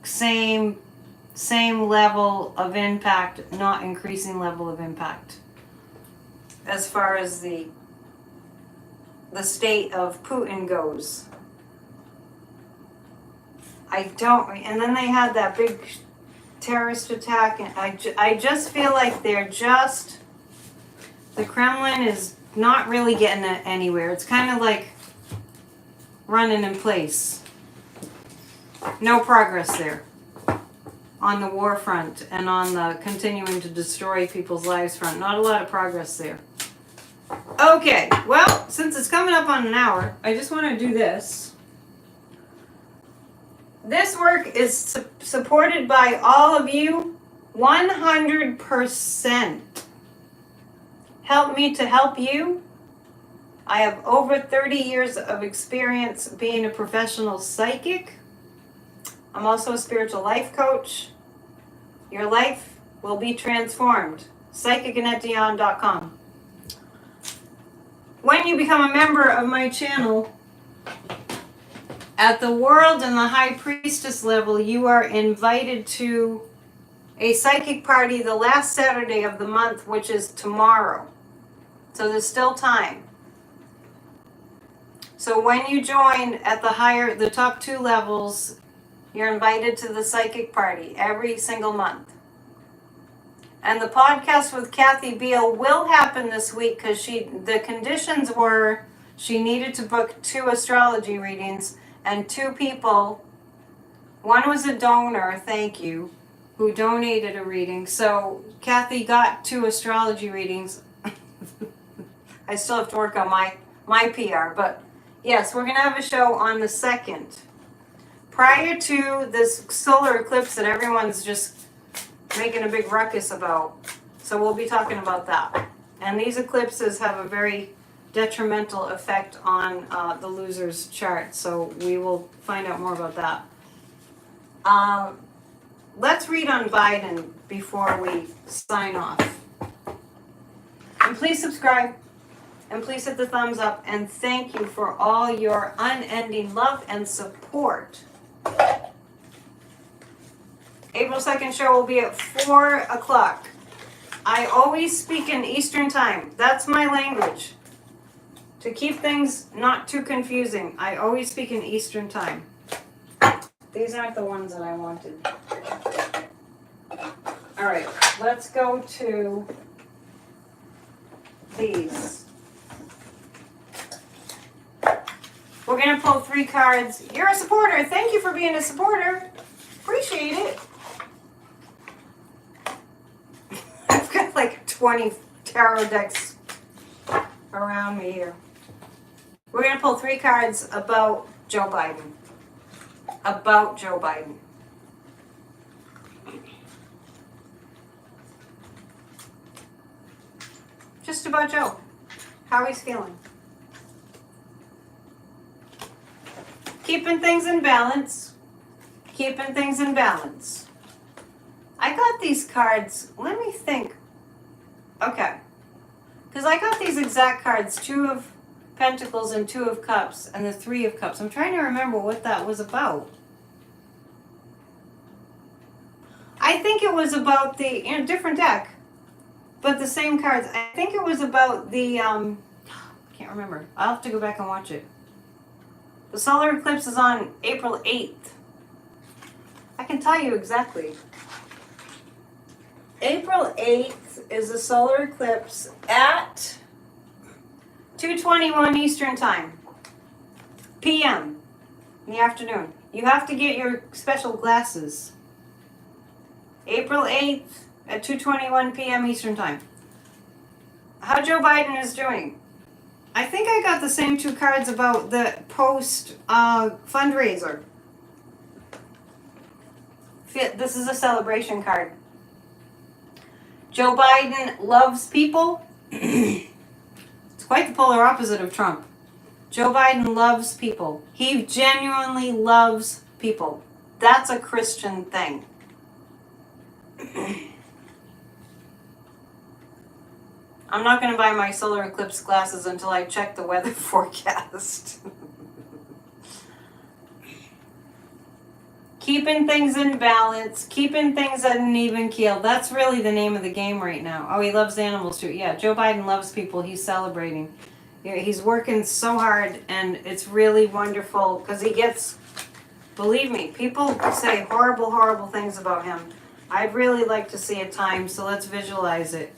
same level of impact, not increasing level of impact as far as the state of Putin goes. I don't, and then they had that big terrorist attack, and I just feel like they're just, the Kremlin is not really getting anywhere. It's kind of like running in place. No progress there on the war front and on the continuing to destroy people's lives front. Not a lot of progress there. Okay, well, since it's coming up on an hour, I just want to do this. This work is supported by all of you 100%. Help me to help you. I have over 30 years of experience being a professional psychic. I'm also a spiritual life coach. Your life will be transformed. PsychicAnnetteDion.com. When you become a member of my channel, at the World and the High Priestess level, you are invited to a psychic party the last Saturday of the month, which is tomorrow. So there's still time. So when you join at the top 2 levels, you're invited to the psychic party every single month. And the podcast with Kathy Beal will happen this week because the conditions were she needed to book 2 astrology readings and 2 people. One was a donor, thank you, who donated a reading. So Kathy got 2 astrology readings. I still have to work on my PR, but yes, we're going to have a show on the 2nd. Prior to this solar eclipse that everyone's just making a big ruckus about. So we'll be talking about that. And these eclipses have a very detrimental effect on the loser's chart. So we will find out more about that. Let's read on Biden before we sign off. And please subscribe. And please hit the thumbs up. And thank you for all your unending love and support. April 2nd show will be at 4 o'clock. I always speak in Eastern time. That's my language. To keep things not too confusing, I always speak in Eastern time. These aren't the ones that I wanted. All right, let's go to these. We're going to pull 3 cards. You're a supporter. Thank you for being a supporter. Appreciate it. I've got like 20 tarot decks around me here. We're going to pull 3 cards about Joe Biden. About Joe Biden. Just about Joe. How he's feeling. Keeping things in balance. Keeping things in balance. I got these cards. Let me think. Okay. Because I got these exact cards. 2 of Pentacles and 2 of Cups. And the 3 of Cups. I'm trying to remember what that was about. I think it was about the, different deck. But the same cards. I think it was about the, can't remember. I'll have to go back and watch it. The solar eclipse is on April 8th. I can tell you exactly. April 8th is the solar eclipse at 2:21 Eastern Time. PM. In the afternoon. You have to get your special glasses. April 8th at 2:21 p.m. Eastern Time. How Joe Biden is doing. I think I got the same 2 cards about the post fundraiser. This is a celebration card. Joe Biden loves people. It's quite the polar opposite of Trump. Joe Biden loves people. He genuinely loves people. That's a Christian thing. I'm not going to buy my solar eclipse glasses until I check the weather forecast. Keeping things in balance, keeping things at an even keel. That's really the name of the game right now. Oh, he loves animals too. Yeah, Joe Biden loves people. He's celebrating. Yeah, he's working so hard, and it's really wonderful because he gets, believe me, people say horrible, horrible things about him. I'd really like to see a time, so let's visualize it.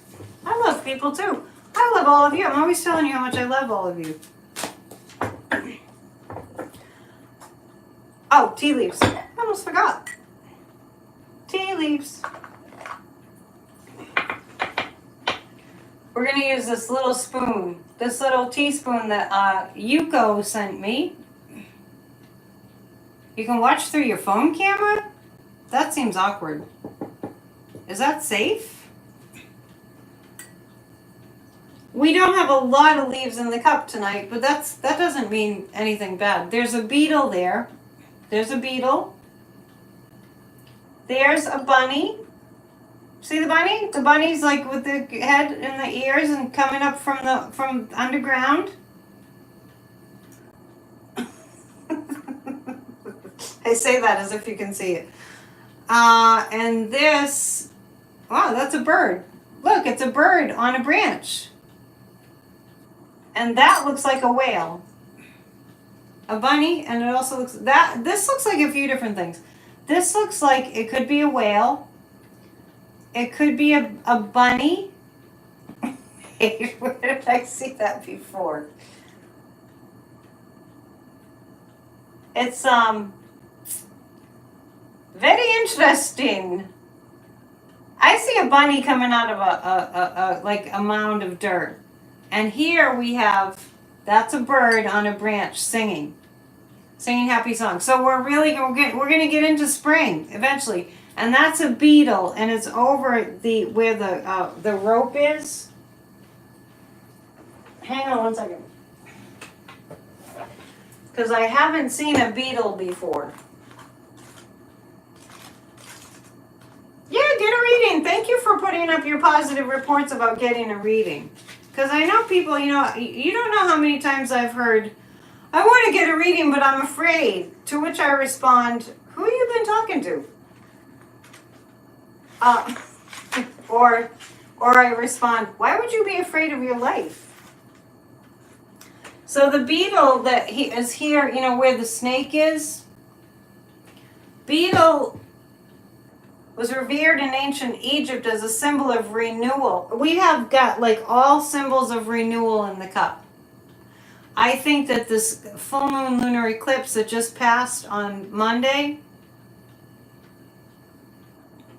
I love people too. I love all of you. I'm always telling you how much I love all of you. Oh, tea leaves. I almost forgot. Tea leaves. We're going to use this little spoon. This little teaspoon that Yuko sent me. You can watch through your phone camera? That seems awkward. Is that safe? We don't have a lot of leaves in the cup tonight, but that doesn't mean anything bad. There's a beetle there. There's a beetle. There's a bunny. See the bunny? The bunny's like with the head and the ears and coming up from underground. I say that as if you can see it. And this, wow, that's a bird. Look, it's a bird on a branch. And that looks like a whale. A bunny, and it also looks, this looks like a few different things. This looks like it could be a whale. It could be a bunny. Where did I see that before? It's, very interesting. I see a bunny coming out of like a mound of dirt. And here we have, that's a bird on a branch singing happy songs. So we're going to get into spring eventually. And that's a beetle, and it's over where the rope is. Hang on one second. Because I haven't seen a beetle before. Yeah, get a reading. Thank you for putting up your positive reports about getting a reading. Because I know people, you don't know how many times I've heard, I want to get a reading, but I'm afraid. To which I respond, who have you been talking to? Uh, or I respond, why would you be afraid of your life? So the beetle that he is here, you know, where the snake is, beetle was revered in ancient Egypt as a symbol of renewal. We have got like all symbols of renewal in the cup. I think that this full moon lunar eclipse that just passed on Monday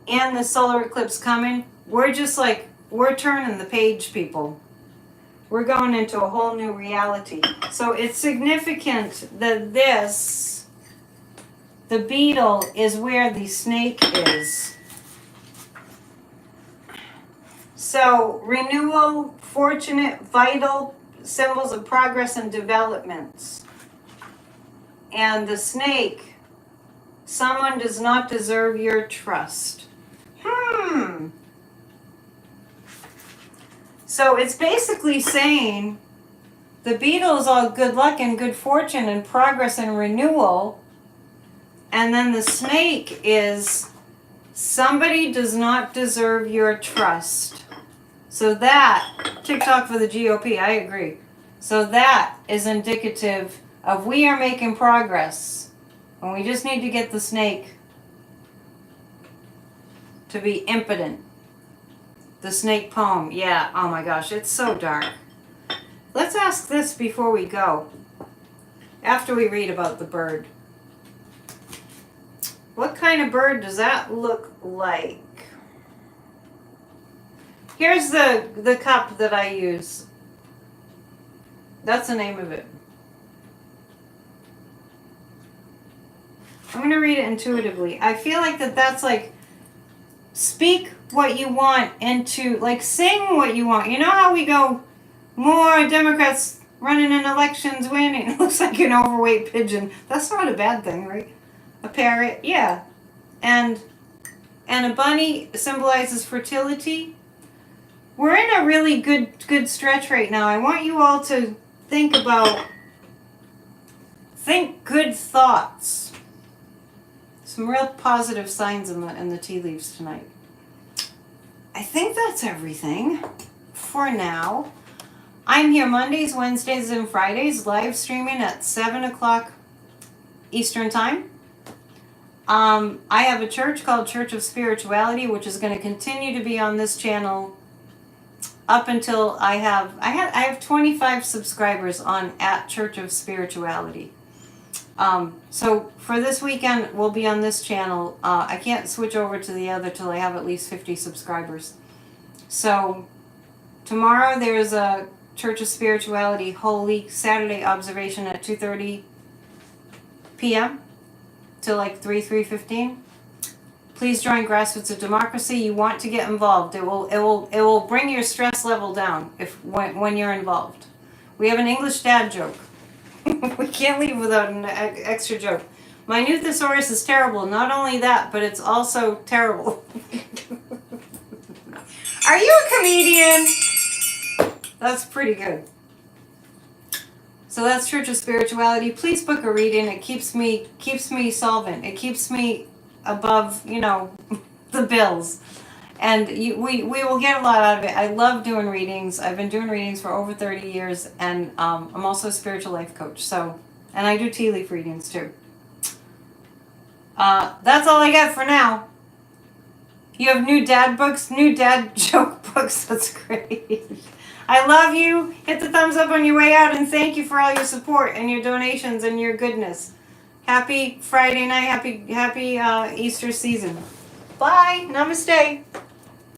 and the solar eclipse coming, we're just like, we're turning the page, people. We're going into a whole new reality. So it's significant that the beetle is where the snake is. So renewal, fortunate, vital, symbols of progress and developments. And the snake, someone does not deserve your trust. So it's basically saying the beetle is all good luck and good fortune and progress and renewal. And then the snake is somebody does not deserve your trust. So that, TikTok for the GOP, I agree. So that is indicative of we are making progress. And we just need to get the snake to be impotent. The snake poem, yeah, oh my gosh, it's so dark. Let's ask this before we go, after we read about the bird. What kind of bird does that look like? Here's the cup that I use. That's the name of it. I'm going to read it intuitively. I feel like that's like, speak what you want into, like sing what you want. You know how we go, more Democrats running in elections winning. It looks like an overweight pigeon. That's not a bad thing, right? A parrot, yeah. And a bunny symbolizes fertility. We're in a really good stretch right now. I want you all to think good thoughts. Some real positive signs in the tea leaves tonight. I think that's everything for now. I'm here Mondays, Wednesdays, and Fridays, live streaming at 7 o'clock Eastern Time. I have a church called Church of Spirituality, which is going to continue to be on this channel up until I have 25 subscribers on at Church of Spirituality. So for this weekend, we'll be on this channel. I can't switch over to the other till I have at least 50 subscribers. So tomorrow there's a Church of Spirituality Holy Saturday observation at 2:30 p.m. till like 3:15. Please join Grassroots of Democracy. You want to get involved. It will bring your stress level down when you're involved. We have an English dad joke. We can't leave without an extra joke. Minute thesaurus is terrible. Not only that, but it's also terrible. Are you a comedian? That's pretty good. So that's Church of Spirituality. Please book a reading. It keeps me solvent. It keeps me above, the bills. And we will get a lot out of it. I love doing readings. I've been doing readings for over 30 years, and I'm also a spiritual life coach. So, and I do tea leaf readings too. That's all I got for now. You have new dad books, new dad joke books. That's great. I love you. Hit the thumbs up on your way out, and thank you for all your support and your donations and your goodness. Happy Friday night. Happy Easter season. Bye. Namaste.